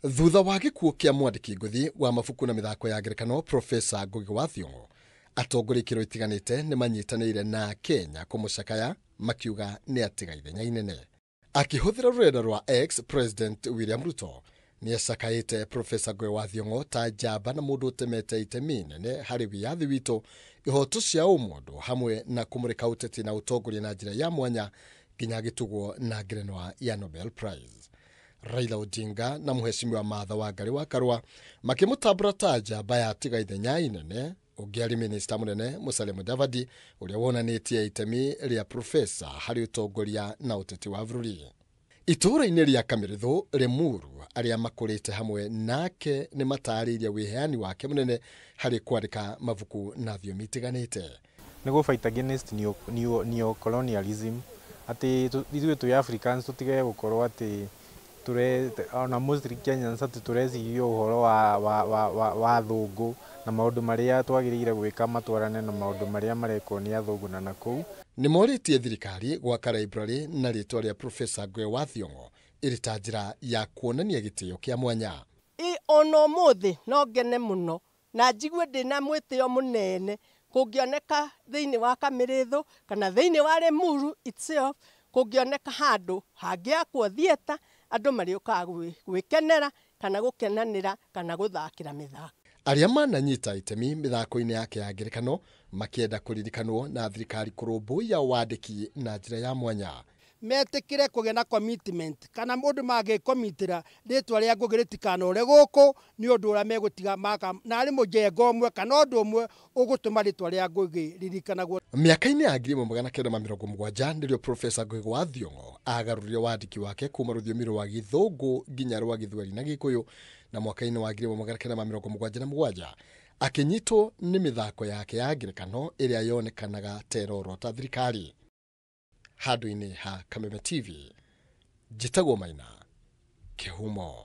Thutha wa gĩkuũ kĩa mwandĩki ngũthi wa mabuku na mĩthako ya ngerekano Profesa Ngugi wa Thiong'o, atongoria ikĩro itiganĩte nĩ manyitanĩire na Kenya kũmũcakaya makiuga nĩ atiga ithenya inene. Akĩhũthĩra rũrenda rwa X, President William Ruto nĩ acakaĩte Profesa Ngugi wa Thiong'o ta njamba na mũndũ ũtemete itemi inene harĩ wĩyathi witũ, ihoto cia ũmũndũ hamwe na kũmũrĩka ũteti na ũtongoria na njĩra ya mwanya nginya gĩtugwo na ngerenwa ya Nobel Prize. Raila Odinga na Mheshimiwa Martha Wangari wa Karua makĩmũtambũra ta njamba ya atiga ithenya inene. Ũngĩ arĩ minista mũnene Musalia Mudavadi ũrĩa wonanĩtie itemi rĩa Profesa harĩ ũtongoria na ũteti wa bũrũri. Itũũra-inĩ rĩa Kamirithũ, Lemuru, arĩa makũrĩte hamwe nake nĩ matarĩirie wĩheani wake mũnene harĩ kwandĩka mabuku na thiomi itiganĩte. Nĩguo fight against neo-colonialism, atĩ ithuĩ tũĩ Africans tũtige gũkorwo atĩ ona mostly Kenyans atĩ tũreciria ũhoro wa athũngũ na maũndũ marĩa twagĩrĩire gwĩka matwarane na maũndũ marĩa marekwo nĩ athũngũ na nakũu. Nĩ morĩtie thirikari gwaka library na rĩtwa rĩa Profesa Ngugi wa Thiong'o ĩrĩ ta njĩra ya kuonania gĩtĩo kĩa mwanya. Ona ũmũthĩ no ngene mũno na njigue ndĩna mwĩtĩo mũnene kũngĩoneka thĩinĩ wa Kamirithũ kana thĩinĩ wa Lemuru itself, kũngĩoneka handũ hangĩakwo thieta andũ marĩũkaga gwĩkenera kana gũkenanĩra kana gũthakĩra mĩthako. Arĩa mananyita itemi mĩthako-inĩ yake ya ngerekano makĩenda kũririkanwo na thirikari kũrũmbũiya wandĩki na njĩra ya mwanya. Metĩkĩre kũgĩa na commitment kana mũndũ mangĩkomitĩra rĩtwa rĩa Ngugi rĩtikanore gũkũ nĩ ũndũ ũrĩa megũtiga narĩ mũjengo ũmwe kana ũndũ ũmwe ũgũtũma rĩtwa rĩa Ngugi ririkanagwo. Mĩaka-inĩ ya 1970 nĩrĩo Profesa Ngugi wa Thiong'o agarũrire wandĩki wake kuma rũthiomi rwa Gĩthũngũ nginya rwa Gĩthweri na Gĩkũyũ, na mwaka-inĩ wa 1977 akĩnyitwo nĩ mĩthako yake ya ngerekano ĩrĩa yonekanaga teroro ta thirikari. Handũ-inĩ ha Kameme TV, njĩtagwo Maina Kĩhumo.